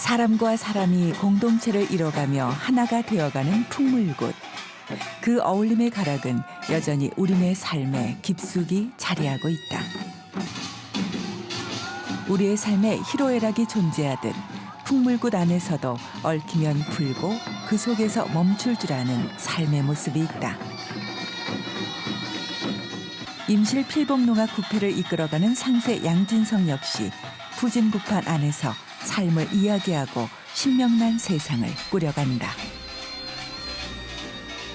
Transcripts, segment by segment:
사람과 사람이 공동체를 이뤄가며 하나가 되어가는 풍물굿. 그 어울림의 가락은 여전히 우리네 삶에 깊숙이 자리하고 있다. 우리의 삶에 희로애락이 존재하듯 풍물굿 안에서도 얽히면 풀고 그 속에서 멈출 줄 아는 삶의 모습이 있다. 임실 필봉농악구패를 이끌어가는 상세 양진성 역시 푸진구판 안에서 삶을 이야기하고 신명난 세상을 꾸려간다.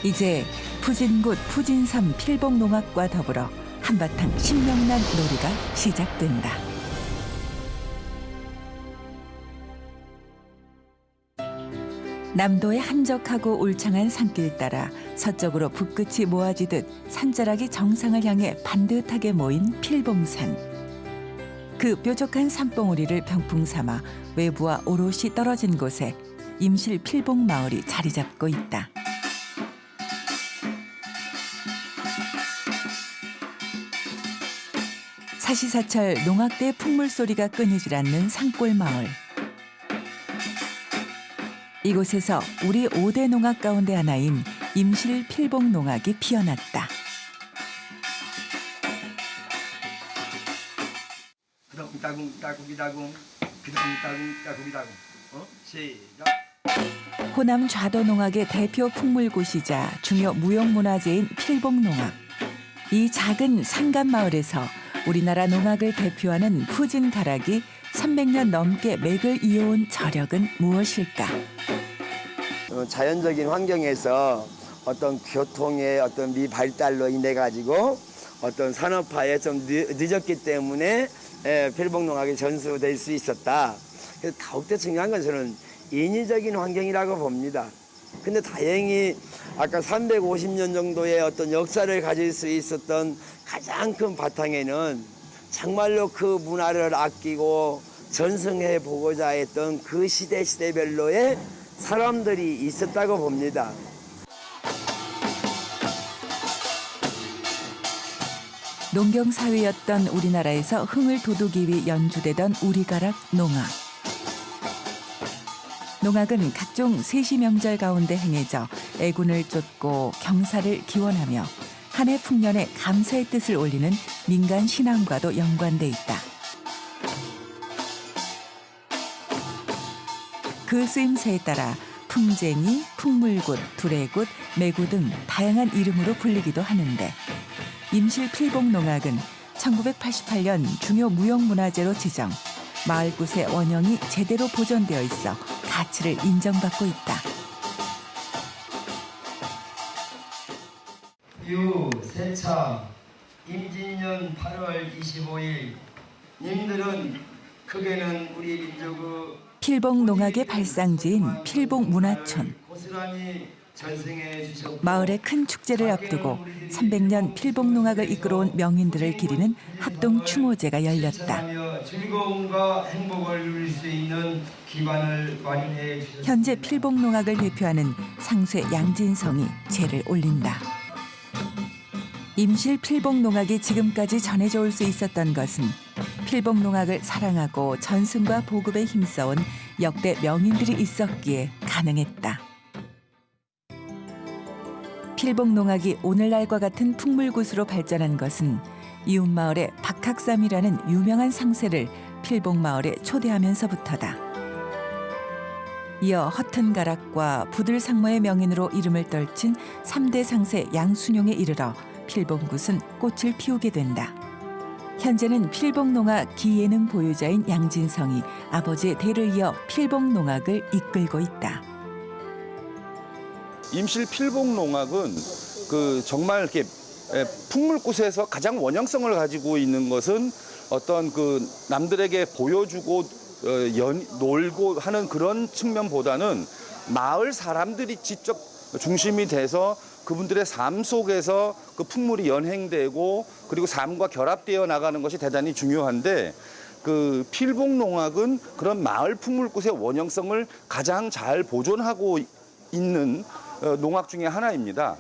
이제 푸진굿 푸진섬 필봉농악과 더불어 한바탕 신명난 놀이가 시작된다. 남도의 한적하고 울창한 산길 따라 서쪽으로 붓끝이 모아지듯 산자락이 정상을 향해 반듯하게 모인 필봉산. 그 뾰족한 산봉우리를 병풍 삼아 외부와 오롯이 떨어진 곳에 임실 필봉마을이 자리 잡고 있다. 사시사철 농악대 풍물소리가 끊이질 않는 산골마을. 이곳에서 우리 5대 농악 가운데 하나인 임실 필봉농악이 피어났다. 따궁 따궁이다궁 비다궁 따궁이다궁 시작. 호남 좌도 농악의 대표 풍물굿이자 중요 무형문화재인 필봉농악. 이 작은 산간마을에서 우리나라 농악을 대표하는 푸진 가락이 300년 넘게 맥을 이어온 저력은 무엇일까? 자연적인 환경에서 어떤 교통의 어떤 미발달로 인해 가지고 어떤 산업화에 좀 늦었기 때문에 필봉농악이 전수될 수 있었다. 그래서 더욱더 중요한 건 저는 인위적인 환경이라고 봅니다. 근데 다행히 아까 350년 정도의 어떤 역사를 가질 수 있었던 가장 큰 바탕에는 정말로 그 문화를 아끼고 전승해 보고자 했던 그 시대별로의 사람들이 있었다고 봅니다. 농경사회였던 우리나라에서 흥을 돋우기 위해 연주되던 우리가락 농악. 농악은 각종 세시명절 가운데 행해져 애군을 쫓고 경사를 기원하며 한 해 풍년에 감사의 뜻을 올리는 민간 신앙과도 연관돼 있다. 그 쓰임새에 따라 풍쟁이, 풍물굿, 두레굿, 매구 등 다양한 이름으로 불리기도 하는데 임실 필봉농악은 1988년 중요 무형문화재로 지정, 마을굿의 원형이 제대로 보존되어 있어 가치를 인정받고 있다. 유세차 임진년 8월 25일 님들은 크게는 우리 민족의 필봉농악의 발상지인 필봉문화촌. 고스란히 전승해 주셨고 마을의 큰 축제를 앞두고 300년 필봉농악을 이끌어온 명인들을 기리는 합동 추모제가 열렸다. 즐거움과 행복을 누릴 수 있는 기반을 마련해 주셨습니다. 현재 필봉농악을 대표하는 상쇠 양진성이 제를 올린다. 임실 필봉농악이 지금까지 전해져 올 수 있었던 것은 필봉농악을 사랑하고 전승과 보급에 힘써온 역대 명인들이 있었기에 가능했다. 필봉농악이 오늘날과 같은 풍물굿으로 발전한 것은 이웃마을의 박학삼이라는 유명한 상세를 필봉마을에 초대하면서부터다. 이어 허튼가락과 부들상모의 명인으로 이름을 떨친 3대 상세 양순용에 이르러 필봉굿은 꽃을 피우게 된다. 현재는 필봉농악 기예능 보유자인 양진성이 아버지의 대를 이어 필봉농악을 이끌고 있다. 임실 필봉농악은 정말 이렇게 풍물굿에서 가장 원형성을 가지고 있는 것은 어떤 남들에게 보여주고 놀고 하는 그런 측면보다는 마을 사람들이 직접 중심이 돼서 그분들의 삶 속에서 그 풍물이 연행되고 그리고 삶과 결합되어 나가는 것이 대단히 중요한데 필봉농악은 그런 마을 풍물굿의 원형성을 가장 잘 보존하고 있는 농악 중에 하나입니다.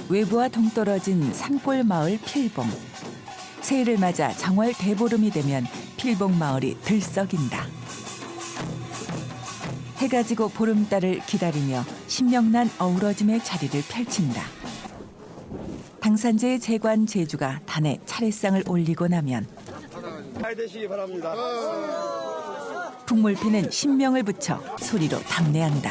외부와 동떨어진 산골 마을 필봉. 새해를 맞아 정월 대보름이 되면 필봉마을이 들썩인다. 해가 지고 보름달을 기다리며 신명난 어우러짐의 자리를 펼친다. 당산제의 재관 제주가 단에 차례상을 올리고 나면 잘 되시기 바랍니다. 풍물피는 신명을 붙여 소리로 답례한다.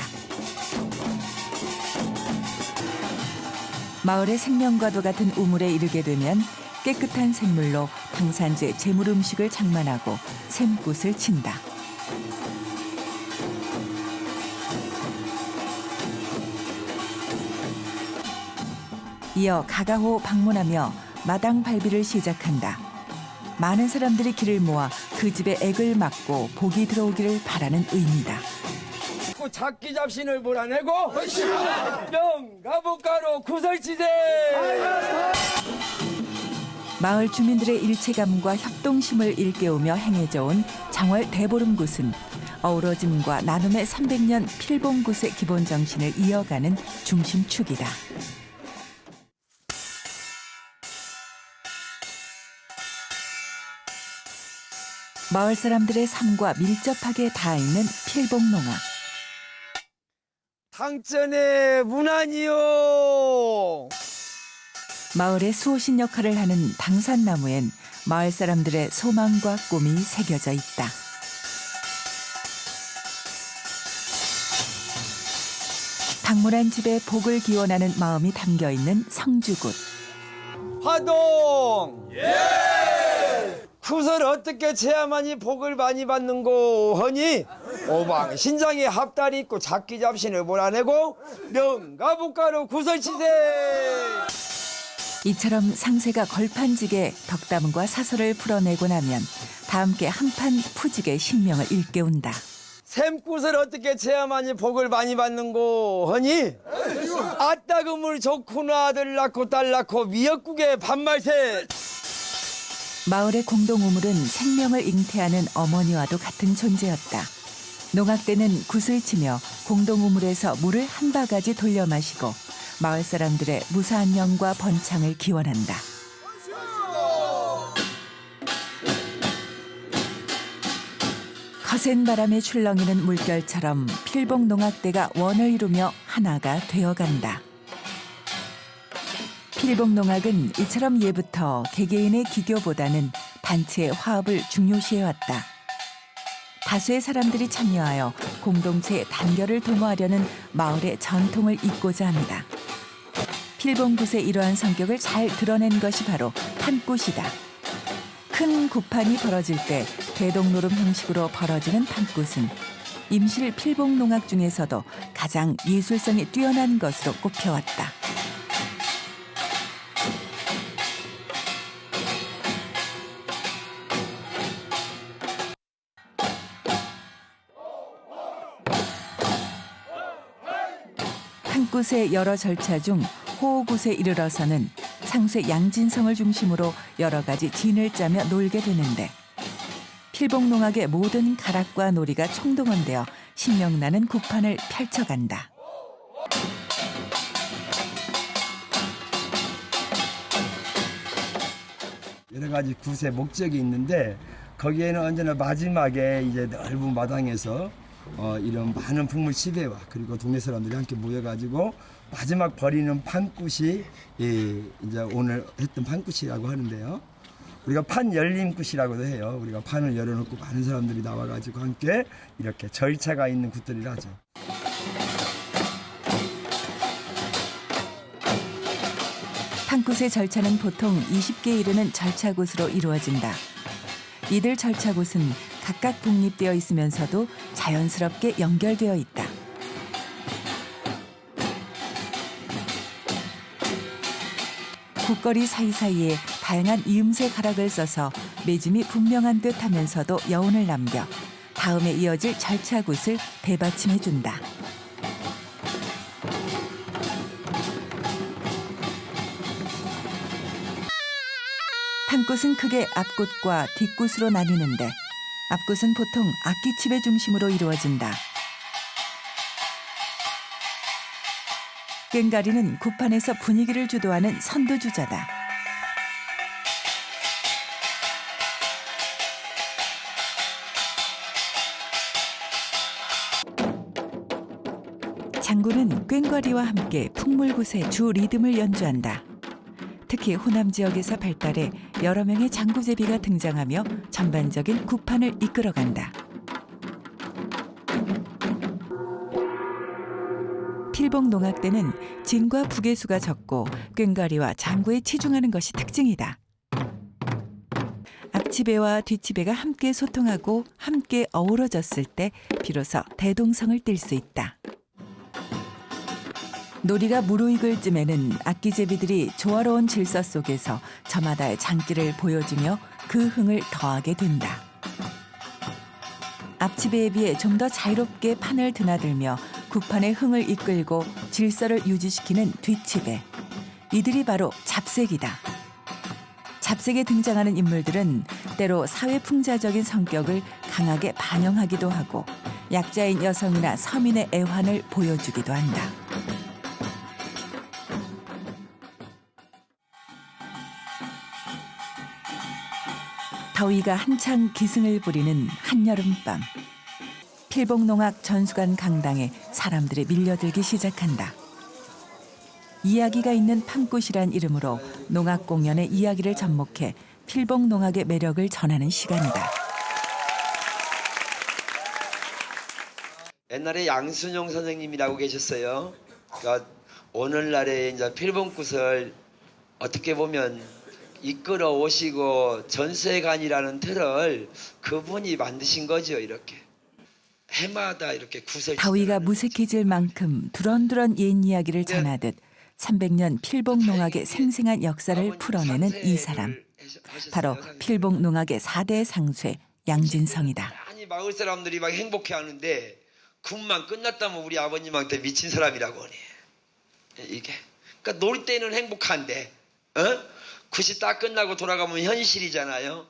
마을의 생명과도 같은 우물에 이르게 되면 깨끗한 샘물로 당산제 제물 음식을 장만하고 샘꽃을 친다. 이어 가가호 방문하며 마당 발비를 시작한다. 많은 사람들이 길을 모아 그 집에 액을 막고 복이 들어오기를 바라는 의미다. 작기 잡신을 몰아내고 명가복가로 구설치세. 마을 주민들의 일체감과 협동심을 일깨우며 행해져 온 정월 대보름굿은 어우러짐과 나눔의 300년 필봉굿의 기본 정신을 이어가는 중심축이다. 마을 사람들의 삶과 밀접하게 닿아있는 필봉농악. 당전의 문안이요. 마을의 수호신 역할을 하는 당산나무엔 마을 사람들의 소망과 꿈이 새겨져 있다. 방문한 집에 복을 기원하는 마음이 담겨 있는 성주굿. 화동. 구설 어떻게 채야만이 복을 많이 받는고 허니 오방 신장에 합달이 있고 작기 잡신을 몰아내고 명가복가로 구설치세. 이처럼 상세가 걸판지게 덕담과 사설을 풀어내고 나면 다 함께 한판 푸지게 신명을 일깨운다. 샘굿을 어떻게 채야만이 복을 많이 받는고 허니 아따 그물 좋구나 아들 낳고 딸 낳고 미역국에 밥말세. 마을의 공동우물은 생명을 잉태하는 어머니와도 같은 존재였다. 농악 때는 굿을 치며 공동우물에서 물을 한 바가지 돌려 마시고 마을 사람들의 무사한 영과 번창을 기원한다. 거센 바람에 출렁이는 물결처럼 필봉농악대가 원을 이루며 하나가 되어간다. 필봉농악은 이처럼 예부터 개개인의 기교보다는 단체의 화합을 중요시해왔다. 다수의 사람들이 참여하여 공동체의 단결을 도모하려는 마을의 전통을 잇고자 합니다. 필봉굿의 이러한 성격을 잘 드러낸 것이 바로 판굿이다. 큰 굿판이 벌어질 때 대동노름 형식으로 벌어지는 판굿은 임실 필봉농악 중에서도 가장 예술성이 뛰어난 것으로 꼽혀왔다. 판굿의 여러 절차 중 호호굿에 이르러서는 상수의 양진성을 중심으로 여러 가지 진을 짜며 놀게 되는데 필봉농악의 모든 가락과 놀이가 총동원되어 신명나는 굿판을 펼쳐간다. 여러 가지 굿의 목적이 있는데 거기에는 언제나 마지막에 이제 넓은 마당에서 이런 많은 풍물 시대와 그리고 동네 사람들이 함께 모여가지고 마지막 버리는 판굿이 이제 오늘 했던 판굿이라고 하는데요. 우리가 판 열림굿이라고도 해요. 우리가 판을 열어놓고 많은 사람들이 나와가지고 함께 이렇게 절차가 있는 굿들이라 하죠. 판굿의 절차는 보통 20개에 이르는 절차굿으로 이루어진다. 이들 절차굿은 각각 독립되어 있으면서도 자연스럽게 연결되어 있다. 굿거리 사이사이에 다양한 이음새 가락을 써서 매짐이 분명한 듯 하면서도 여운을 남겨 다음에 이어질 절차굿을 대받침해준다. 판굿은 크게 앞굿과 뒷굿으로 나뉘는데 앞굿은 보통 악기칩의 중심으로 이루어진다. 꽹가리는 굿판에서 분위기를 주도하는 선두주자다. 장구는 꽹과리와 함께 풍물굿의 주 리듬을 연주한다. 특히 호남 지역에서 발달해 여러 명의 장구제비가 등장하며 전반적인 굿판을 이끌어간다. 필봉농악대는 진과 북의 수가 적고 꽹과리와 장구에 치중하는 것이 특징이다. 앞치배와 뒤치배가 함께 소통하고 함께 어우러졌을 때 비로소 대동성을 띌 수 있다. 놀이가 무르익을 쯤에는 악기제비들이 조화로운 질서 속에서 저마다의 장기를 보여주며 그 흥을 더하게 된다. 앞치배에 비해 좀 더 자유롭게 판을 드나들며 굿판의 흥을 이끌고 질서를 유지시키는 뒤치배. 이들이 바로 잡색이다. 잡색에 등장하는 인물들은 때로 사회풍자적인 성격을 강하게 반영하기도 하고 약자인 여성이나 서민의 애환을 보여주기도 한다. 더위가 한창 기승을 부리는 한여름밤. 필봉농악 전수관 강당에 사람들이 밀려들기 시작한다. 이야기가 있는 판꽃이란 이름으로 농악 공연의 이야기를 접목해 필봉농악의 매력을 전하는 시간이다. 옛날에 양순용 선생님이라고 계셨어요. 그러니까 오늘날의 이제 필봉굿을 어떻게 보면 이끌어 오시고 전세관이라는 틀을 그분이 만드신 거죠. 이렇게 해마다 이렇게 굿을 더위가 무색해질 만큼 두런두런 옛 이야기를 전하듯 300년 필봉농악의 생생한 역사를 풀어내는 이 사람. 바로 필봉농악의 4대 상쇠 양진성이다. 많이 마을 사람들이 막 행복해하는데 굿만 끝났다면 우리 아버님한테 미친 사람이라고 하네. 이게 그러니까 놀 때는 행복한데 굿이 딱 끝나고 돌아가면 현실이잖아요.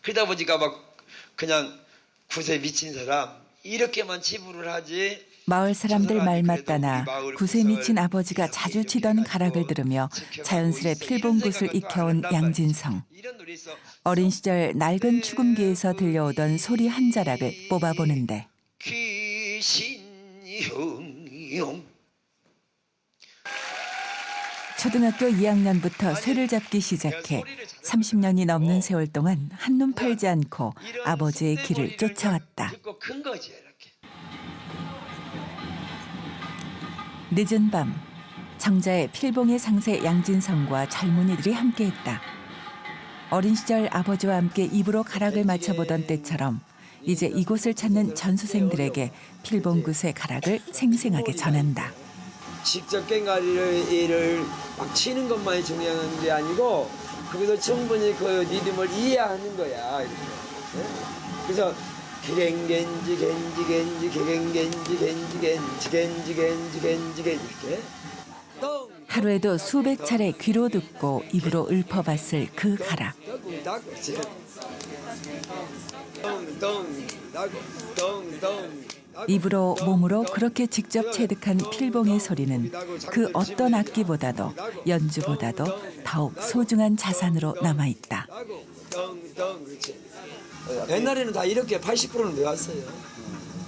그러다 보니까 막 그냥 굿에 미친 사람 이렇게만 치부를 하지. 마을 사람들 말 맞다나 굿에 미친 아버지가 자주 치던 가락을 들으며 자연스레 필봉굿을 익혀온 양진성. 어린 시절 낡은 축음기에서 들려오던 소리 한 자락을 뽑아보는데 초등학교 2학년부터 쇠를 잡기 시작해 30년이 넘는 세월 동안 한눈 팔지 않고 아버지의 길을 쫓아왔다. 늦은 밤 정자의 필봉의 상세 양진성과 젊은이들이 함께했다. 어린 시절 아버지와 함께 입으로 가락을 맞춰보던 때처럼 이제 이곳을 찾는 전수생들에게 필봉굿의 가락을 생생하게 전한다. 직접 꽹과리를 막 치는 것만이 중요한 게 아니고 거기서 충분히 그 리듬을 이해하는 거야. 이렇게. 그래서 개겐겐지 겐지 겐지 개겐겐지 겐지 겐지 겐지 겐지 겐지 겐지 이렇게 하루에도 수백 차례 귀로 듣고 입으로 읊어봤을 그 가락. 입으로 몸으로 그렇게 직접 체득한 필봉의 소리는 그 어떤 악기보다도 연주보다도 더욱 소중한 자산으로 남아있다. 옛날에는 다 이렇게 80%는 외웠어요.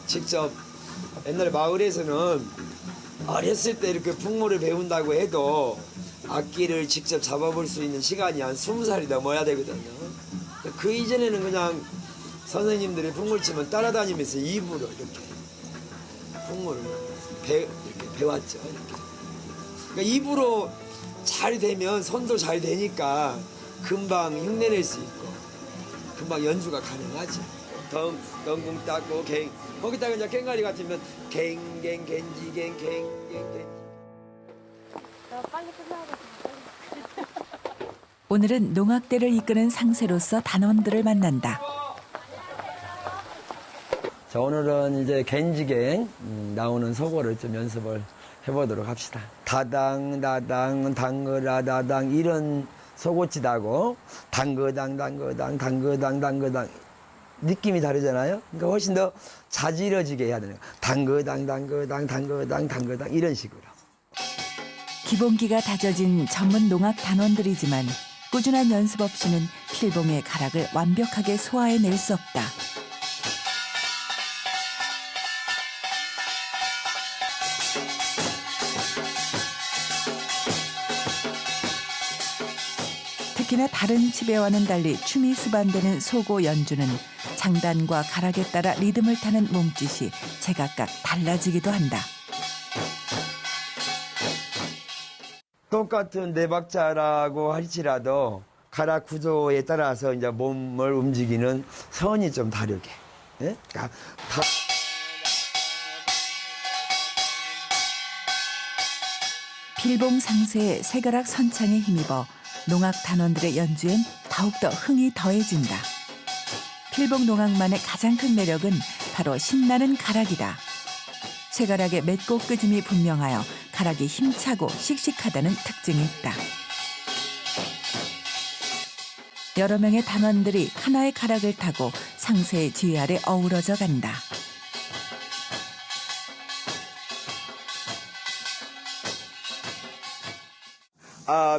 직접 옛날에 마을에서는 어렸을 때 이렇게 풍물을 배운다고 해도 악기를 직접 잡아볼 수 있는 시간이 한 20살이 넘어야 되거든요. 그 이전에는 그냥 선생님들이 풍물 치면 따라다니면서 입으로 이렇게 풍물을 이렇게 배웠죠. 이렇게. 그러니까 입으로 잘 되면 손도 잘 되니까 금방 흉내낼 수 있고 금방 연주가 가능하죠. 덩궁 따고 갱 거기다가 이제 꽹과리 같으면 갱갱 겐지 갱갱 갱 빨리 끝나고 오늘은 농악대를 이끄는 상세로서 단원들을 만난다. 자, 오늘은 이제 겐지갱 나오는 소고를 좀 연습을 해보도록 합시다. 다당 다당 당거라 다당 이런 소고치다고 당거당 당거당 당거당 당거당 느낌이 다르잖아요. 그러니까 훨씬 더 자지러지게 해야 되는 거예요. 당거당 당거당 당거당 당거당 이런 식으로. 기본기가 다져진 전문 농악 단원들이지만 꾸준한 연습 없이는 필봉의 가락을 완벽하게 소화해낼 수 없다. 특히나 다른 지배와는 달리 춤이 수반되는 소고 연주는 장단과 가락에 따라 리듬을 타는 몸짓이 제각각 달라지기도 한다. 똑같은 네 박자라고 할지라도 가락 구조에 따라서 이제 몸을 움직이는 선이 좀 다르게. 예? 그러니까 필봉 상세의 세가락 선창에 힘입어 농악 단원들의 연주엔 더욱더 흥이 더해진다. 필봉 농악만의 가장 큰 매력은 바로 신나는 가락이다. 쇠가락의 맺고 끄짐이 분명하여 가락이 힘차고 씩씩하다는 특징이 있다. 여러 명의 단원들이 하나의 가락을 타고 상세의 지휘 아래 어우러져 간다.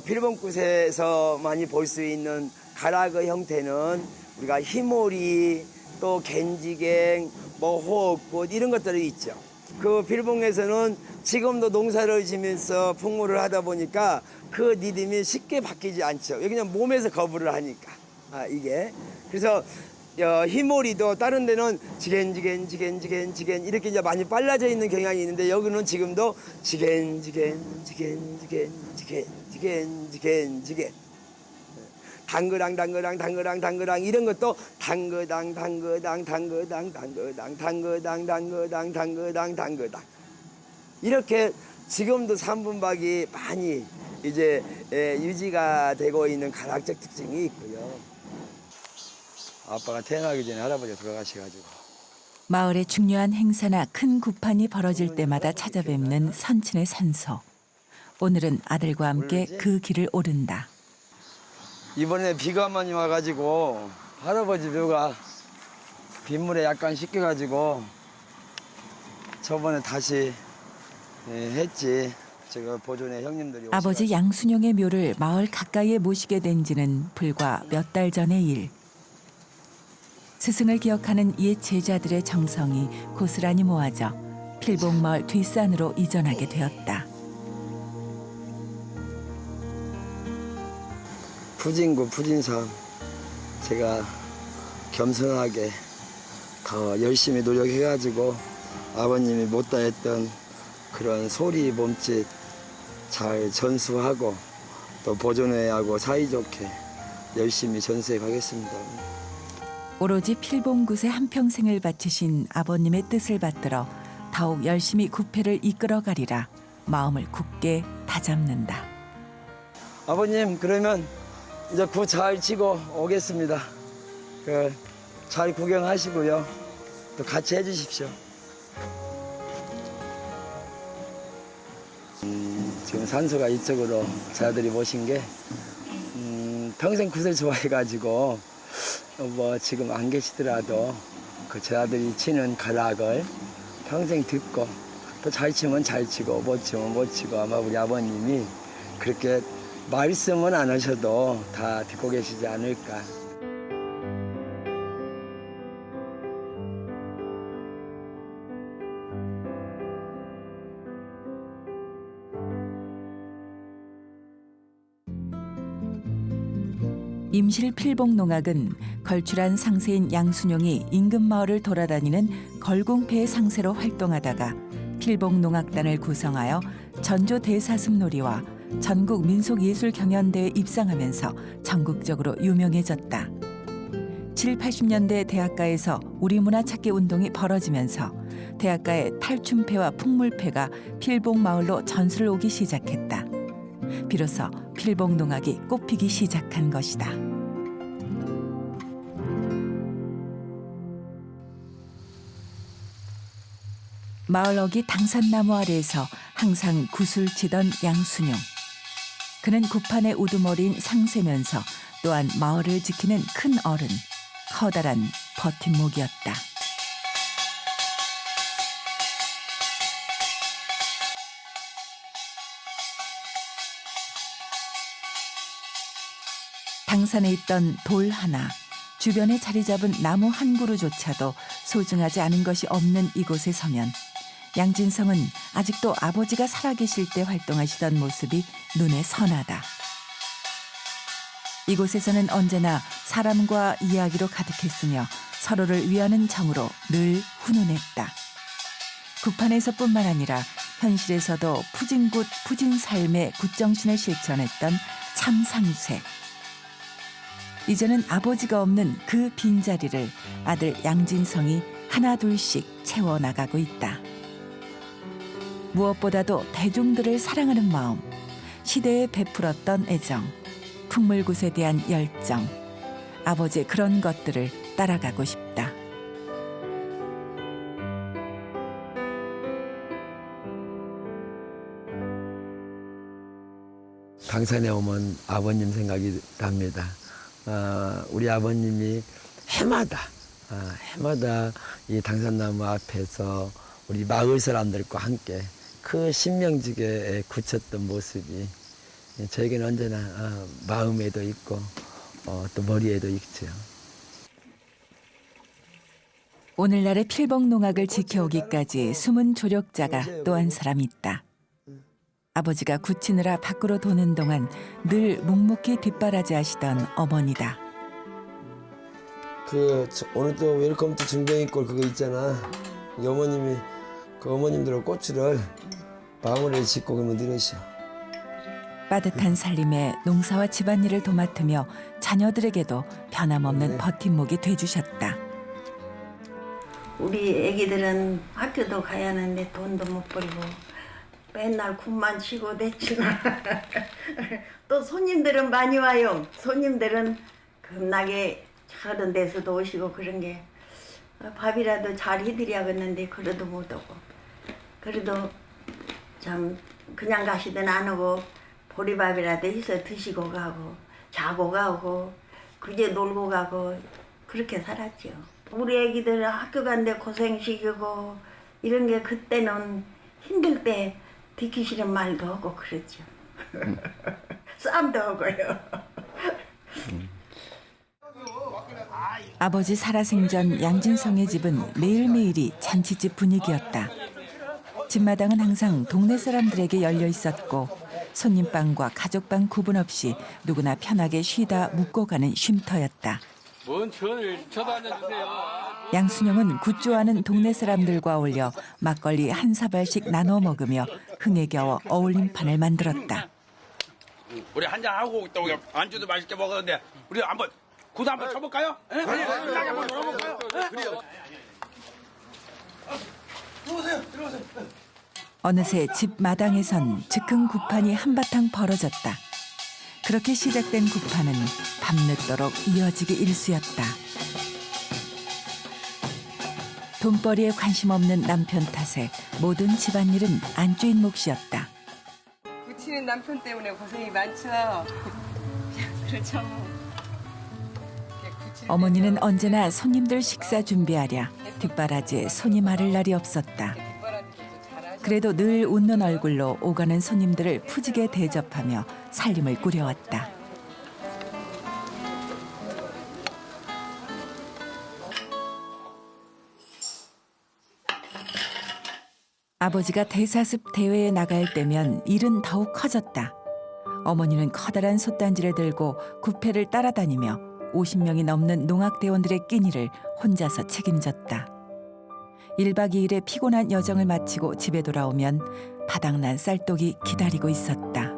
필봉굿에서 많이 볼 수 있는 가락의 형태는 우리가 희모리, 또 겐지갱, 뭐 호흡굿 이런 것들이 있죠. 그 필봉에서는 지금도 농사를 지면서 풍물을 하다 보니까 그 리듬이 쉽게 바뀌지 않죠. 그냥 몸에서 거부를 하니까 이게. 그래서 희모리도 다른 데는 지겐 이렇게 이제 많이 빨라져 있는 경향이 있는데 여기는 지금도 지겐 당그랑 이런 것도 당그당 이렇게 지금도 3분박이 많이 이제 유지가 되고 있는 가락적 특징이 있고요. 아빠가 태어나기 전에 할아버지가 돌아가셔가지고 마을의 중요한 행사나 큰 구판이 벌어질 때마다 찾아뵙는 선친의 산소. 오늘은 아들과 함께 그 길을 오른다. 이번에 비가 많이 와가지고 할아버지 묘가 빗물에 약간 씻겨가지고 저번에 다시 했지. 제가 보존에 형님들이 아버지 양순용의 묘를 마을 가까이에 모시게 된 지는 불과 몇 달 전의 일. 스승을 기억하는 옛 제자들의 정성이 고스란히 모아져 필봉마을 뒷산으로 이전하게 되었다. 푸진구 푸진삼 제가 겸손하게 더 열심히 노력해가지고 아버님이 못다 했던 그런 소리 몸짓 잘 전수하고 또 보존회하고 사이좋게 열심히 전수해 가겠습니다. 오로지 필봉굿에 한평생을 바치신 아버님의 뜻을 받들어 더욱 열심히 구패를 이끌어가리라 마음을 굳게 다잡는다. 아버님 그러면 이제 굿 잘 치고 오겠습니다. 잘 구경하시고요. 또 같이 해주십시오. 지금 산소가 이쪽으로 제 아들이 모신 게 평생 굿을 좋아해가지고 뭐 지금 안 계시더라도 그 제 아들이 치는 가락을 평생 듣고 또 잘 치면 잘 치고 못 치면 못 치고 아마 우리 아버님이 그렇게 말씀은 안 하셔도 다 듣고 계시지 않을까. 임실 필봉농악은 걸출한 상세인 양순용이 인근 마을을 돌아다니는 걸궁패의 상세로 활동하다가 필봉농악단을 구성하여 전조 대사슴놀이와 전국 민속예술경연대회에 입상하면서 전국적으로 유명해졌다. 7, 80년대 대학가에서 우리문화 찾기 운동이 벌어지면서 대학가의 탈춤패와 풍물패가 필봉마을로 전수를 오기 시작했다. 비로소 필봉농악이 꽃피기 시작한 것이다. 마을 어귀 당산나무 아래에서 항상 굿을 치던 양순용. 그는 구판의 우두머리인 상세면서 또한 마을을 지키는 큰 어른, 커다란 버팀목이었다. 당산에 있던 돌 하나, 주변에 자리 잡은 나무 한 그루조차도 소중하지 않은 것이 없는 이곳에 서면 양진성은 아직도 아버지가 살아계실 때 활동하시던 모습이 눈에 선하다. 이곳에서는 언제나 사람과 이야기로 가득했으며 서로를 위하는 정으로 늘 훈훈했다. 국판에서뿐만 아니라 현실에서도 푸진굿 푸진 삶의 굿정신을 실천했던 참 상쇄. 이제는 아버지가 없는 그 빈자리를 아들 양진성이 하나둘씩 채워나가고 있다. 무엇보다도 대중들을 사랑하는 마음, 시대에 베풀었던 애정, 풍물굿에 대한 열정, 아버지의 그런 것들을 따라가고 싶다. 강산에 오면 아버님 생각이 납니다. 우리 아버님이 해마다 이 당산나무 앞에서 우리 마을 사람들과 함께 그 신명지게 굳혔던 모습이 저에게는 언제나 마음에도 있고 또 머리에도 있죠. 오늘날의 필봉농악을 지켜오기까지 숨은 조력자가 또 한 사람 있다. 아버지가 굳히느라 밖으로 도는 동안 늘 묵묵히 뒷바라지하시던 어머니다. 오늘 또 웰컴 투 증뱅이골 그거 있잖아. 이 어머님이 그 어머님들 꼬추를 마무리를 짓고 그러면 늘으셔. 빠듯한 살림에 농사와 집안일을 도맡으며 자녀들에게도 변함없는 버팀목이 돼주셨다. 우리 애기들은 학교도 가야 하는데 돈도 못 벌고 맨날 굶만 쉬고 대치나. 또 손님들은 많이 와요. 손님들은 겁나게 다른 데서도 오시고 그런 게 밥이라도 잘 해드려야겠는데 그래도 못 오고. 그래도 참 그냥 가시든 안 오고 보리밥이라도 해서 드시고 가고 자고 가고 그제 놀고 가고 그렇게 살았죠. 우리 애기들 학교 간데 고생시키고 이런 게 그때는 힘들 때 듣기 싫은 말도 하고 그랬죠. 싸움도 하고요. 아버지 살아생전 양진성의 집은 매일매일이 잔치집 분위기였다. 집마당은 항상 동네 사람들에게 열려 있었고 손님방과 가족방 구분 없이 누구나 편하게 쉬다 묵고 가는 쉼터였다. 뭔 전을 쳐도 앉아주세요. 양순영은 굿 좋아하는 동네 사람들과 어울려 막걸리 한 사발씩 나눠 먹으며 흥에 겨워 어울림판을 만들었다. 우리 한잔 하고 또 안주도 맛있게 먹었는데 우리 한번 굿 한번 쳐볼까요? 그래. 한번 놀아볼까요? 그래요. 어느새 집 마당에선 즉흥 굿판이 한바탕 벌어졌다. 그렇게 시작된 굿판은 밤늦도록 이어지기 일쑤였다. 돈벌이에 관심 없는 남편 탓에 모든 집안일은 안주인 몫이었다. 붙이는 남편 때문에 고생이 많죠. 그렇죠. 어머니는 언제나 손님들 식사 준비하랴 뒷바라지에 손이 마를 날이 없었다. 그래도 늘 웃는 얼굴로 오가는 손님들을 푸지게 대접하며 살림을 꾸려왔다. 아버지가 대사습 대회에 나갈 때면 일은 더욱 커졌다. 어머니는 커다란 솥단지를 들고 구패를 따라다니며 50명이 넘는 농악대원들의 끼니를 혼자서 책임졌다. 1박 2일의 피곤한 여정을 마치고 집에 돌아오면 바닥난 쌀떡이 기다리고 있었다.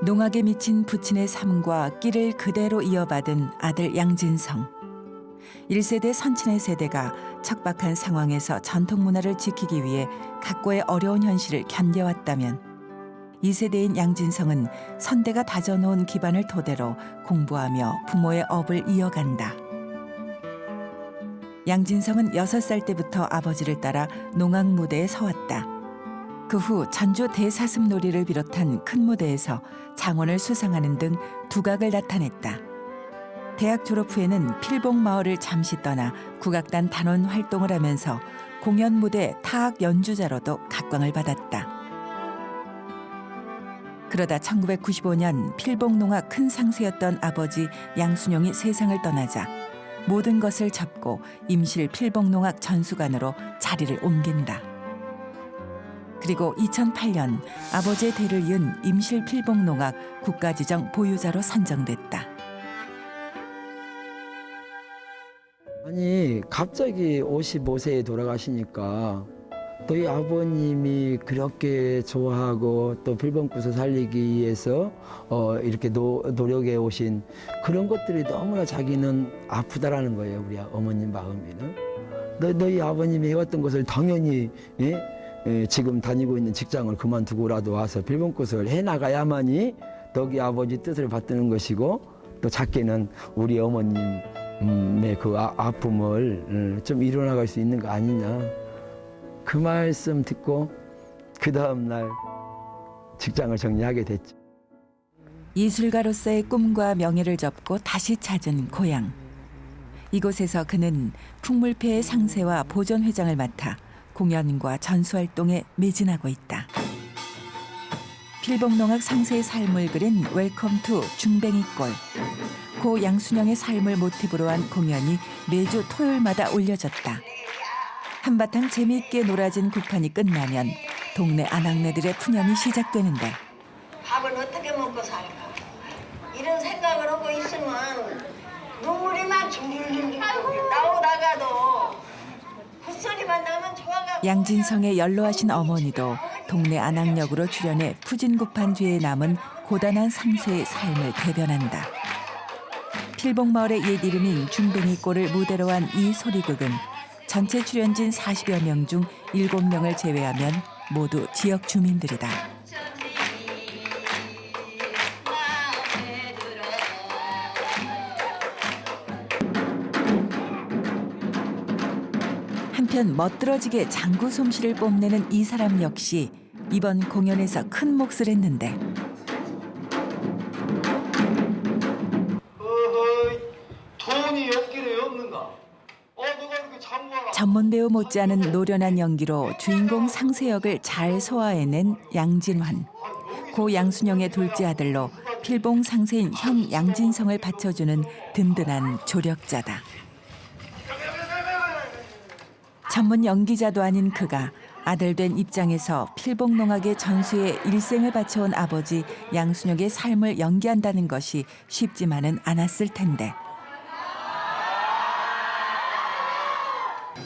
농악에 미친 부친의 삶과 끼를 그대로 이어받은 아들 양진성. 1세대 선친의 세대가 척박한 상황에서 전통 문화를 지키기 위해 각고의 어려운 현실을 견뎌왔다면 2세대인 양진성은 선대가 다져놓은 기반을 토대로 공부하며 부모의 업을 이어간다. 양진성은 6살 때부터 아버지를 따라 농악 무대에 서왔다. 그 후 전주 대사슴 놀이를 비롯한 큰 무대에서 장원을 수상하는 등 두각을 나타냈다. 대학 졸업 후에는 필봉마을을 잠시 떠나 국악단 단원 활동을 하면서 공연 무대 타악 연주자로도 각광을 받았다. 그러다 1995년 필봉농악 큰 상수였던 아버지 양순용이 세상을 떠나자 모든 것을 접고 임실 필봉농악 전수관으로 자리를 옮긴다. 그리고 2008년 아버지의 대를 이은 임실 필봉농악 국가지정 보유자로 선정됐다. 아니 갑자기 55세에 돌아가시니까 너희 아버님이 그렇게 좋아하고 또 필봉구슬 살리기 위해서 이렇게 노력해 오신 그런 것들이 너무나 자기는 아프다라는 거예요. 우리 어머님 마음에는. 너희 아버님이 해왔던 것을 당연히 지금 다니고 있는 직장을 그만두고라도 와서 필봉구슬을 해나가야만이 너희 아버지 뜻을 받드는 것이고 또 작게는 우리 어머님의 그 아픔을 좀 이뤄나갈 수 있는 거 아니냐. 그 말씀 듣고 그 다음 날 직장을 정리하게 됐죠. 예술가로서의 꿈과 명예를 접고 다시 찾은 고향. 이곳에서 그는 풍물패의 상세와 보존회장을 맡아 공연과 전수활동에 매진하고 있다. 필봉농악 상세의 삶을 그린 웰컴 투 중뱅이골. 고 양순영의 삶을 모티브로 한 공연이 매주 토요일마다 올려졌다. 한바탕 재미있게 놀아진 국판이 끝나면 동네 아낙네들의 푸념이 시작되는데 밥을 어떻게 먹고 살까? 이런 생각을 하고 있으면 눈물이 막 줄줄줄 나오다가도 헛소리만 나면 좋아가고. 양진성의 연로하신 어머니도 동네 안악역으로 출연해 푸진국판 뒤에 남은 고단한 상세의 삶을 대변한다. 필봉마을의 옛 이름인 중뱅이골을 무대로 한 이 소리극은 전체 출연진 40여 명 중 7명을 제외하면 모두 지역 주민들이다. 한편 멋들어지게 장구 솜씨를 뽐내는 이 사람 역시 이번 공연에서 큰 몫을 했는데 돈이 없기래 없는가? 누가 이렇게 장구하나? 전문 배우 못지않은 노련한 연기로 주인공 상세 역을 잘 소화해낸 양진환. 고 양순영의 둘째 아들로 필봉 상세인 형 양진성을 받쳐주는 든든한 조력자다. 전문 연기자도 아닌 그가 아들 된 입장에서 필봉농악의 전수에 일생을 바쳐온 아버지 양순영의 삶을 연기한다는 것이 쉽지만은 않았을 텐데.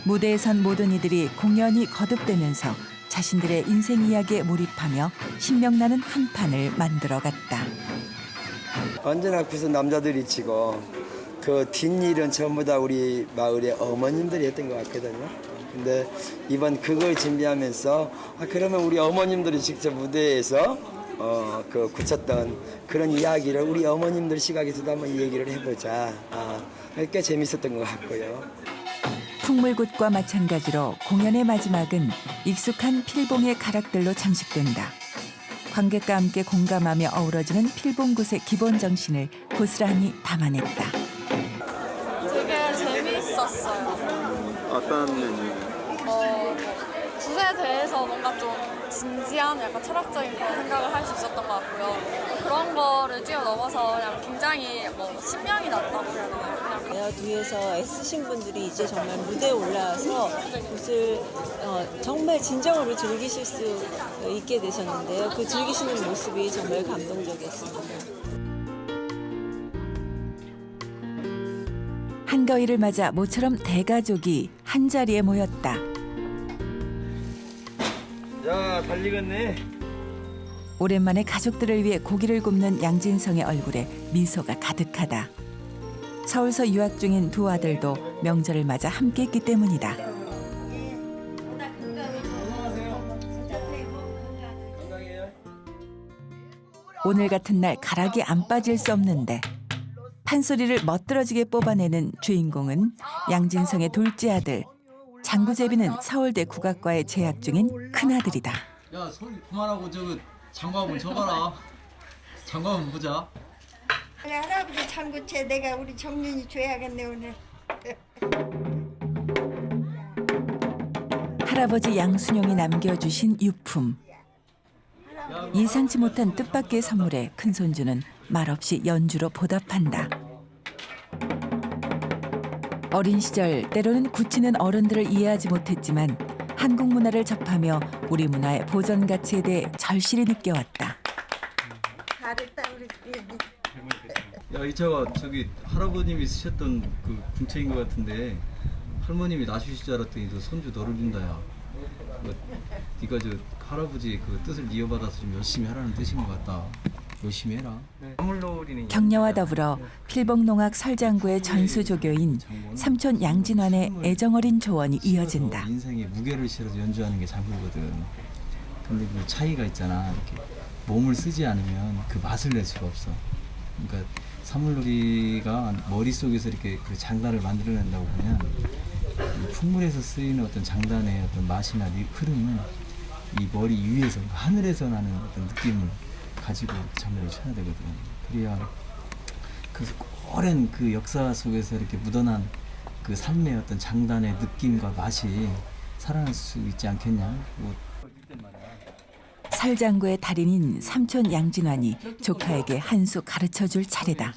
무대에 선 모든 이들이 공연이 거듭되면서 자신들의 인생 이야기에 몰입하며 신명나는 한 판을 만들어갔다. 언제나 구슬 남자들이 치고 그 뒷일은 전부 다 우리 마을의 어머님들이 했던 것 같거든요. 근데 이번 그걸 준비하면서 그러면 우리 어머님들이 직접 무대에서 그 굳혔던 그런 이야기를 우리 어머님들 시각에서도 한번 이 얘기를 해보자. 꽤 재밌었던 것 같고요. 풍물굿과 마찬가지로 공연의 마지막은 익숙한 필봉의 가락들로 장식된다. 관객과 함께 공감하며 어우러지는 필봉굿의 기본 정신을 고스란히 담아냈다. 되게 재미있었어요. 어떤 면이? 굿에 대해서 뭔가 좀 진지한 약간 철학적인 그런 생각을 할 수 있었던 것 같고요. 그런 거를 뛰어넘어서 그냥 굉장히 신명이 났다고 해야 되나요? 내가 뒤에서 애쓰신 분들이 이제 정말 무대에 올라와서 굿을 정말 진정으로 즐기실 수 있게 되셨는데요. 그 즐기시는 모습이 정말 감동적이었습니다. 한가위를 맞아 모처럼 대가족이 한자리에 모였다. 야, 달리겠네. 오랜만에 가족들을 위해 고기를 굽는 양진성의 얼굴에 미소가 가득하다. 서울서 유학 중인 두 아들도 명절을 맞아 함께했기 때문이다. 오늘 같은 날 가락이 안 빠질 수 없는데 판소리를 멋들어지게 뽑아내는 주인공은 양진성의 둘째 아들. 장구제비는 서울대 국악과에 재학 중인 큰아들이다. 야, 소리 그만하고 장구 한번 쳐봐라. 장구 한번 보자. 할아버지 장구채 내가 우리 정년이 줘야겠네 오늘. 할아버지 양순영이 남겨주신 유품. 예상치 못한 뜻밖의 선물에 큰손주는 말없이 연주로 보답한다. 어린 시절 때로는 굳히는 어른들을 이해하지 못했지만 한국 문화를 접하며 우리 문화의 보존 가치에 대해 절실히 느껴왔다. 잘했다 우리 야 이차가 저기 할아버님이 쓰셨던 그 궁책인 것 같은데 할머님이 놔주실 줄 알았더니 너 손주 너를 준다 야. 네가 저 할아버지 그 뜻을 이어받아서 좀 열심히 하라는 뜻인 것 같다. 열심히 해라. 격려와 더불어 필봉농악 설장구의 전수조교인 삼촌 양진환의 애정어린 조언이 이어진다. 인생에 무게를 실어서 연주하는 게 장구거든. 근데 그 차이가 있잖아. 이렇게 몸을 쓰지 않으면 그 맛을 낼 수가 없어. 그러니까 사물놀이가 머릿속에서 이렇게 그 장단을 만들어낸다고 하면 이 풍물에서 쓰이는 어떤 장단의 어떤 맛이나 흐름은 이 머리 위에서 하늘에서 나는 어떤 느낌을 가지고 장면을 쳐야 되거든. 그래야 그 오랜 그 역사 속에서 이렇게 묻어난 그 삶의 어떤 장단의 느낌과 맛이 살아날 수 있지 않겠냐. 설장구의 달인인 삼촌 양진환이 조카에게 한 수 가르쳐줄 차례다.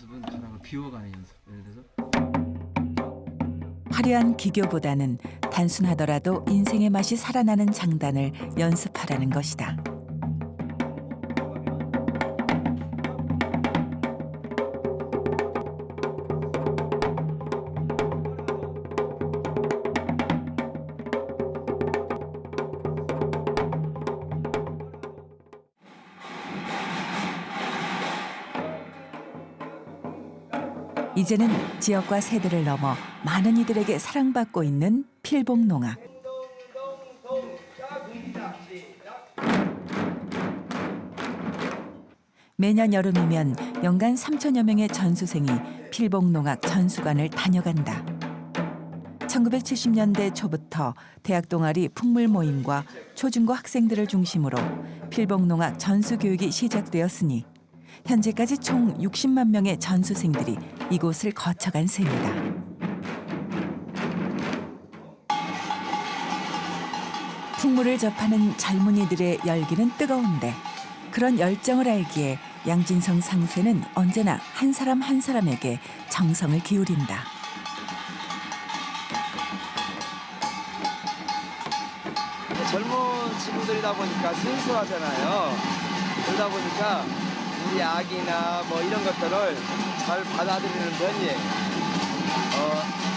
화려한 기교보다는 단순하더라도 인생의 맛이 살아나는 장단을 연습하라는 것이다. 이제는 지역과 세대를 넘어 많은 이들에게 사랑받고 있는 필봉농악. 매년 여름이면 연간 3천여 명의 전수생이 필봉농악 전수관을 다녀간다. 1970년대 초부터 대학 동아리 풍물 모임과 초중고 학생들을 중심으로 필봉농악 전수 교육이 시작되었으니 현재까지 총 60만 명의 전수생들이 이곳을 거쳐간 셈이다. 풍물을 접하는 젊은이들의 열기는 뜨거운데 그런 열정을 알기에 양진성 상세는 언제나 한 사람 한 사람에게 정성을 기울인다. 젊은 친구들이다 보니까 순수하잖아요. 그러다 보니까 우리 악이나 뭐 이런 것들을 잘 받아들이는 편이에요.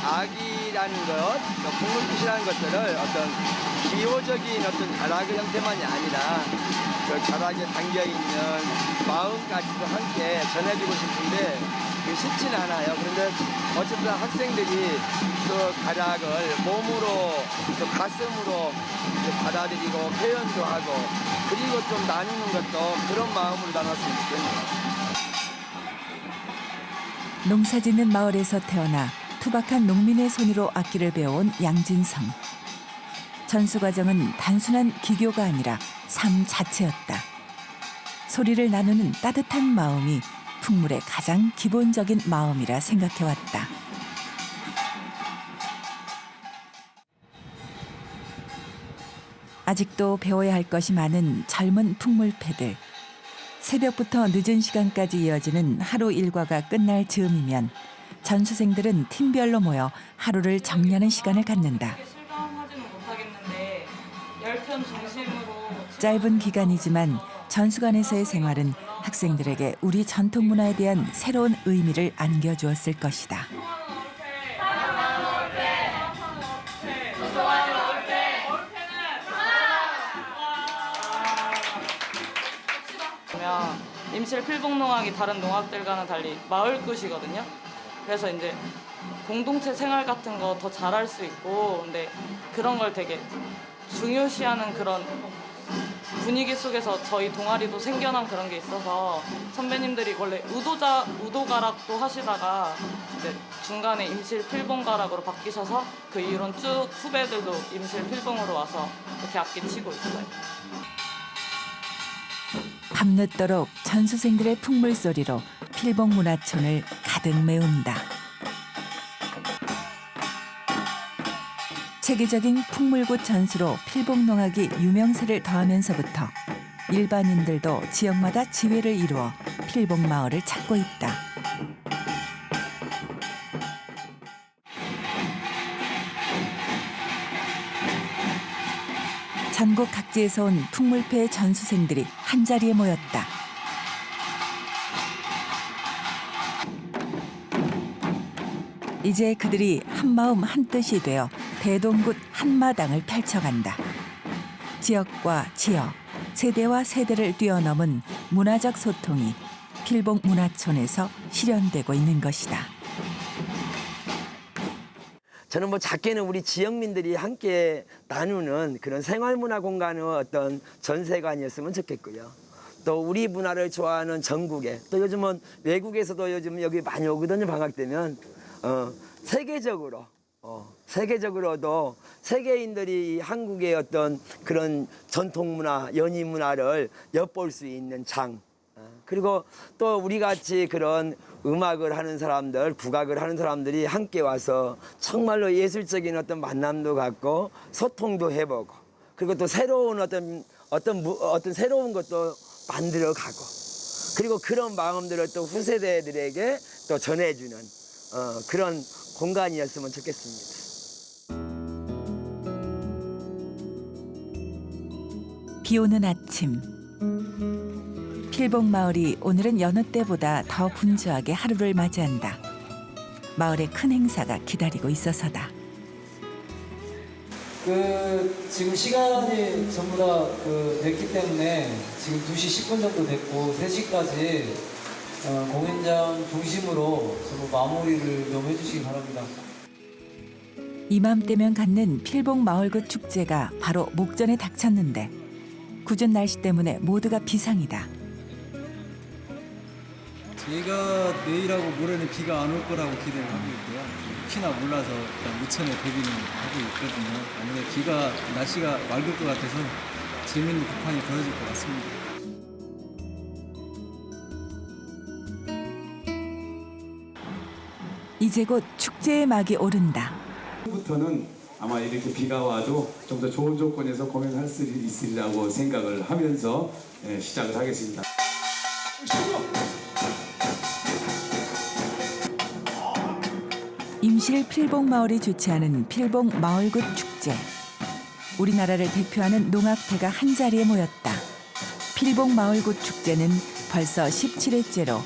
악이라는 것, 풍물빛이라는 것들을 어떤 기호적인 어떤 가락의 형태만이 아니라 그 가락에 담겨있는 마음까지도 함께 전해주고 싶은데 그게 쉽진 않아요. 그런데 어쨌든 학생들이 그 가락을 몸으로 또 가슴으로 받아들이고 표현도 하고 그리고 좀 나누는 것도 그런 마음으로 나눴으면 좋겠네요. 농사짓는 마을에서 태어나 투박한 농민의 손으로 악기를 배워온 양진성. 전수 과정은 단순한 기교가 아니라 삶 자체였다. 소리를 나누는 따뜻한 마음이 풍물의 가장 기본적인 마음이라 생각해왔다. 아직도 배워야 할 것이 많은 젊은 풍물패들. 새벽부터 늦은 시간까지 이어지는 하루 일과가 끝날 즈음이면 전수생들은 팀별로 모여 하루를 정리하는 시간을 갖는다. 짧은 기간이지만 전수관에서의 생활은 학생들에게 우리 전통 문화에 대한 새로운 의미를 안겨주었을 것이다. 임실 필봉농악이 다른 농악들과는 달리 마을 끝이거든요. 그래서 이제 공동체 생활 같은 거 더 잘할 수 있고, 근데 그런 걸 되게 중요시하는 그런 분위기 속에서 저희 동아리도 생겨난 그런 게 있어서 선배님들이 원래 우도가락도 하시다가 이제 중간에 임실 필봉가락으로 바뀌셔서 그 이후로는 쭉 후배들도 임실 필봉으로 와서 이렇게 악기 치고 있어요. 밤늦도록 전수생들의 풍물 소리로 필봉문화촌을 가득 메운다. 체계적인 풍물굿 전수로 필봉농악이 유명세를 더하면서부터 일반인들도 지역마다 지회를 이루어 필봉마을을 찾고 있다. 전국 각지에서 온 풍물패 전수생들이 한자리에 모였다. 이제 그들이 한마음 한뜻이 되어 대동굿 한마당을 펼쳐간다. 지역과 지역, 세대와 세대를 뛰어넘은 문화적 소통이 필봉 문화촌에서 실현되고 있는 것이다. 저는 뭐 작게는 우리 지역민들이 함께 나누는 그런 생활문화 공간의 어떤 전세관이었으면 좋겠고요. 또 우리 문화를 좋아하는 전국에, 또 요즘은 외국에서도 요즘 여기 많이 오거든요. 방학 되면 세계적으로도 세계인들이 한국의 어떤 그런 전통 문화, 연희 문화를 엿볼 수 있는 장. 그리고 또 우리 같이 그런 음악을 하는 사람들, 국악을 하는 사람들이 함께 와서 정말로 예술적인 어떤 만남도 갖고 소통도 해보고, 그리고 또 새로운 어떤 새로운 것도 만들어 가고, 그리고 그런 마음들을 또 후세대들에게 또 전해주는 그런 공간이었으면 좋겠습니다. 비 오는 아침. 필봉 마을이 오늘은 여느 때보다 더 분주하게 하루를 맞이한다. 마을에 큰 행사가 기다리고 있어서다. 지금 시간이 전부 다 됐기 때문에 지금 2시 10분 정도 됐고 3시까지 공연장 중심으로 전부 마무리를 좀 해주시기 바랍니다. 이맘때면 갖는 필봉 마을굿 축제가 바로 목전에 닥쳤는데 궂은 날씨 때문에 모두가 비상이다. 저희가 내일하고 모레는 비가 안 올 거라고 기대를 하고 있고요. 혹시나 몰라서 일단 무천에 대비는 하고 있거든요. 아무래도 날씨가 맑을 것 같아서 재밌는 북한이 벌어질 것 같습니다. 이제 곧 축제의 막이 오른다. 부터는 아마 이렇게 비가 와도 좀 더 좋은 조건에서 공연할 수 있으리라고 생각을 하면서 시작을 하겠습니다. 임실 필봉 마을이 주최하는 필봉 마을굿 축제. 우리나라를 대표하는 농악회가 한자리에 모였다. 필봉 마을굿 축제는 벌써 17회째로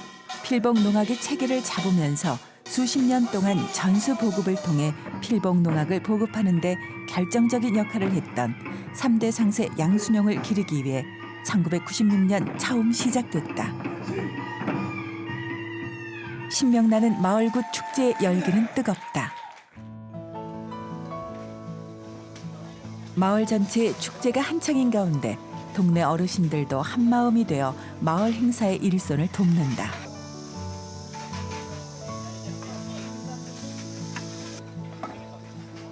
필봉 농악의 체계를 잡으면서 수십 년 동안 전수 보급을 통해 필봉 농악을 보급하는 데 결정적인 역할을 했던 3대 상세 양순용을 기리기 위해 1996년 처음 시작됐다. 신명나는 마을굿 축제의 열기는 뜨겁다. 마을 전체의 축제가 한창인 가운데 동네 어르신들도 한마음이 되어 마을 행사의 일손을 돕는다.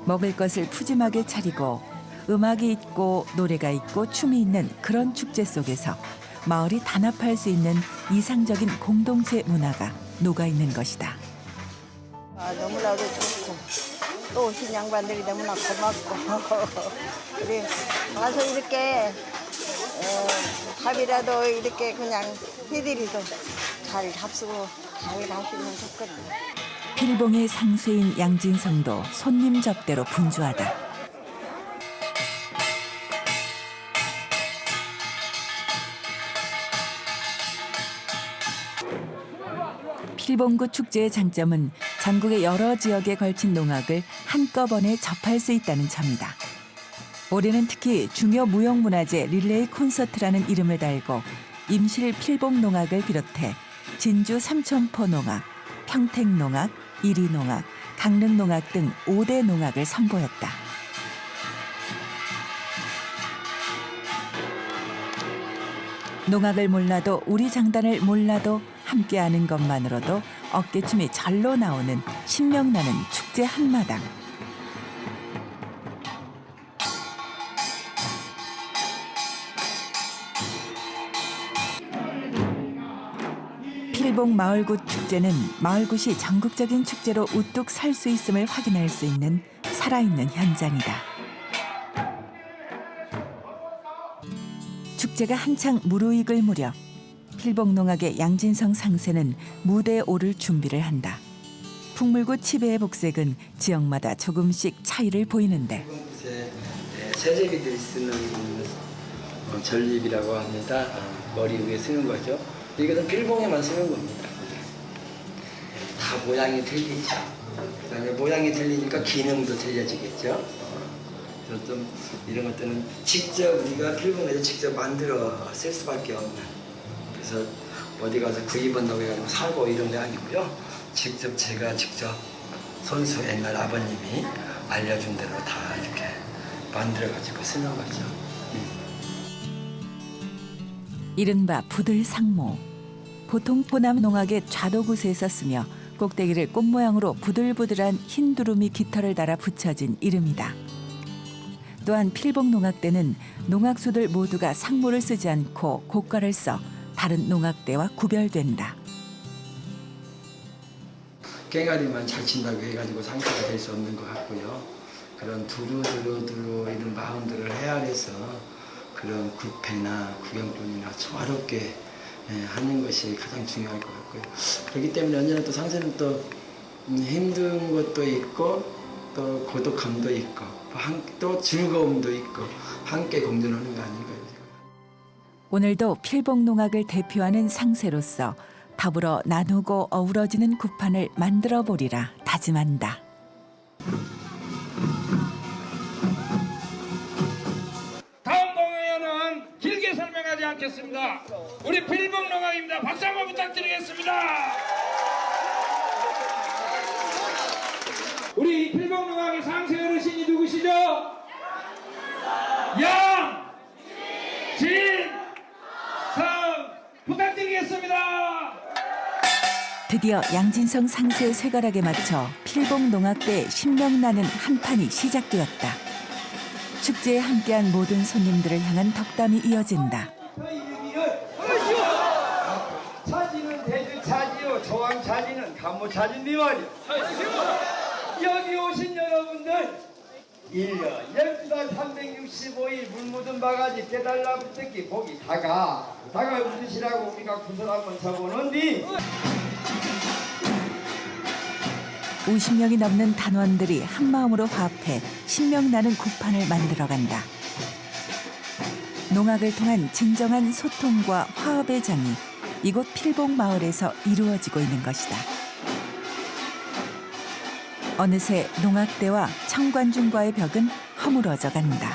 먹을 것을 푸짐하게 차리고 음악이 있고 노래가 있고 춤이 있는 그런 축제 속에서 마을이 단합할 수 있는 이상적인 공동체 문화가 녹아있는 것이다. 너무나도 좋고 또 오신 양반들이 너무나 고맙고 우리 와서 이렇게 밥이라도 이렇게 그냥 해드리도 잘 합수고 잘 하시면 좋거든요. 필봉의 상수인 양진성도 손님 접대로 분주하다. 필봉굿 축제의 장점은 전국의 여러 지역에 걸친 농악을 한꺼번에 접할 수 있다는 점이다. 올해는 특히 중요 무형문화재 릴레이 콘서트라는 이름을 달고 임실 필봉 농악을 비롯해 진주 삼천포 농악, 평택 농악, 이리 농악, 강릉 농악 등 5대 농악을 선보였다. 농악을 몰라도 우리 장단을 몰라도 함께하는 것만으로도 어깨춤이 절로 나오는 신명나는 축제 한마당. 필봉 마을굿 축제는 마을굿이 전국적인 축제로 우뚝 설 수 있음을 확인할 수 있는 살아있는 현장이다. 축제가 한창 무르익을 무렵 필봉농악의 양진성 상세는 무대에 오를 준비를 한다. 풍물굿 치배의 복색은 지역마다 조금씩 차이를 보이는데 세제비들이 쓰는 전립이라고 합니다. 머리 위에 쓰는 거죠. 이것은 필봉에만 쓰는 겁니다. 다 모양이 틀리죠. 그다음에 모양이 틀리니까 기능도 틀려지겠죠. 그래서 좀 이런 것들은 직접 우리가 필봉에서 직접 만들어 쓸 수밖에 없는. 그래서 어디 가서 구입한다고 해가지고 사고 이런 게 아니고요. 제가 직접 손수 옛날 아버님이 알려준 대로 다 이렇게 만들어가지고 쓰는 거죠. 이른바 부들상모. 보통 호남 농악의 좌도구세에 썼으며 꼭대기를 꽃 모양으로 부들부들한 흰 두루미 깃털을 달아 붙여진 이름이다. 또한 필봉 농악대는 농악수들 모두가 상모를 쓰지 않고 고가를 써 다른 농악대와 구별된다. 깽아리만 잘 친다고 해가지고 상태가 될 수 없는 것 같고요. 그런 두루두루 이런 마음들을 헤아려서 그런 구패나 구경꾼이나 조화롭게 하는 것이 가장 중요할 것 같고요. 그렇기 때문에 언제나 또 상세는 또 힘든 것도 있고 또 고독함도 있고 또 즐거움도 있고 함께 공존하는 거 아닌가요? 오늘도 필봉 농악을 대표하는 상세로서 더불어 나누고 어우러지는 구판을 만들어 보리라 다짐한다. 다음 공연은 길게 설명하지 않겠습니다. 우리 필봉 농악입니다. 박수 한번 부탁드리겠습니다. 우리 필봉 농악의 상세 어르신이 누구시죠? 양, 진, 성 부탁드리겠습니다. 드디어 양진성 상세의 쇠가락에 맞춰 필봉 농악대 신명나는 한판이 시작되었다. 축제에 함께한 모든 손님들을 향한 덕담이 이어진다. 차지는 대주 차지요, 조왕 차지는 간모 차지니 말이요. 여기 오신 여러분들 1년 12달 365일 물 묻은 바가지 깨달라 붙듣기 보기 다가 웃으시라고 우리가 구설 한번 쳐보는디 50명이 넘는 단원들이 한마음으로 화합해 신명나는 구판을 만들어간다. 농악을 통한 진정한 소통과 화합의 장이 이곳 필봉 마을에서 이루어지고 있는 것이다. 어느새 농악대와 청관중과의 벽은 허물어져 간다.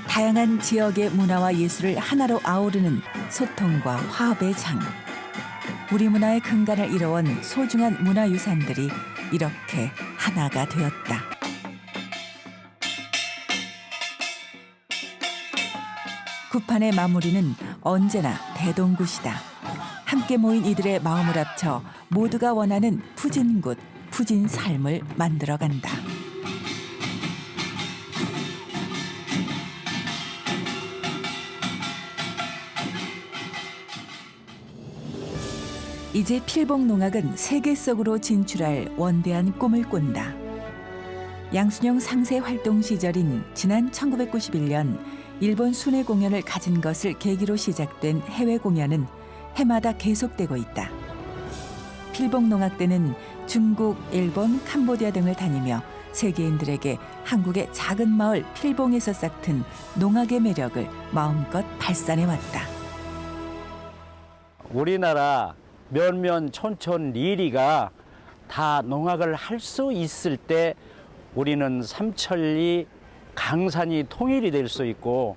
다양한 지역의 문화와 예술을 하나로 아우르는 소통과 화합의 장. 우리 문화의 근간을 이뤄온 소중한 문화유산들이 이렇게 하나가 되었다. 구판의 마무리는 언제나 대동굿이다. 함께 모인 이들의 마음을 합쳐 모두가 원하는 푸진굿, 푸진 삶을 만들어간다. 이제 필봉 농악은 세계 속으로 진출할 원대한 꿈을 꾼다. 양순영 상세 활동 시절인 지난 1991년 일본 순회 공연을 가진 것을 계기로 시작된 해외 공연은 해마다 계속되고 있다. 필봉 농악대는 중국, 일본, 캄보디아 등을 다니며 세계인들에게 한국의 작은 마을 필봉에서 싹튼 농악의 매력을 마음껏 발산해왔다. 우리나라 면면 촌촌 리리가 다 농악을 할 수 있을 때 우리는 삼천리 강산이 통일이 될 수 있고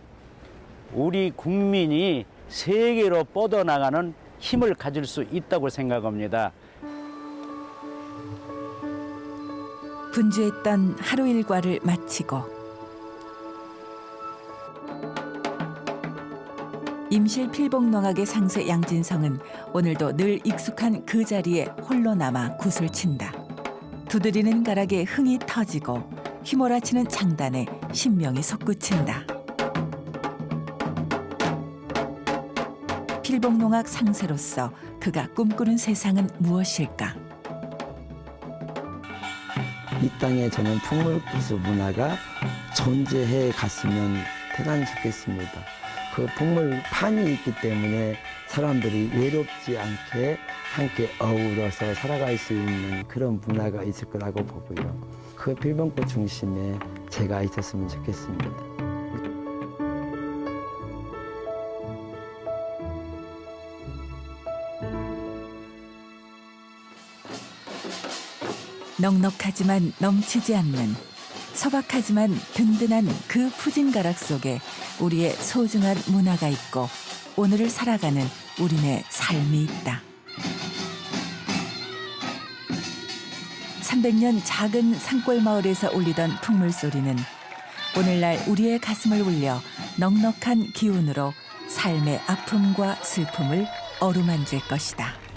우리 국민이 세계로 뻗어나가는 힘을 가질 수 있다고 생각합니다. 분주했던 하루 일과를 마치고 임실 필봉 농악의 상세 양진성은 오늘도 늘 익숙한 그 자리에 홀로 남아 굿을 친다. 두드리는 가락에 흥이 터지고 휘몰아치는 장단에 신명이 솟구친다. 필봉 농악 상세로서 그가 꿈꾸는 세상은 무엇일까? 이 땅에 저는 풍물구슬 문화가 존재해 갔으면 대단히 좋겠습니다. 그 풍물판이 있기 때문에 사람들이 외롭지 않게 함께 어우러서 살아갈 수 있는 그런 문화가 있을 거라고 보고요. 그 필봉꽃 중심에 제가 있었으면 좋겠습니다. 넉넉하지만 넘치지 않는, 소박하지만 든든한 그 푸진가락 속에 우리의 소중한 문화가 있고 오늘을 살아가는 우리네 삶이 있다. 300년 작은 산골 마을에서 울리던 풍물소리는 오늘날 우리의 가슴을 울려 넉넉한 기운으로 삶의 아픔과 슬픔을 어루만질 것이다.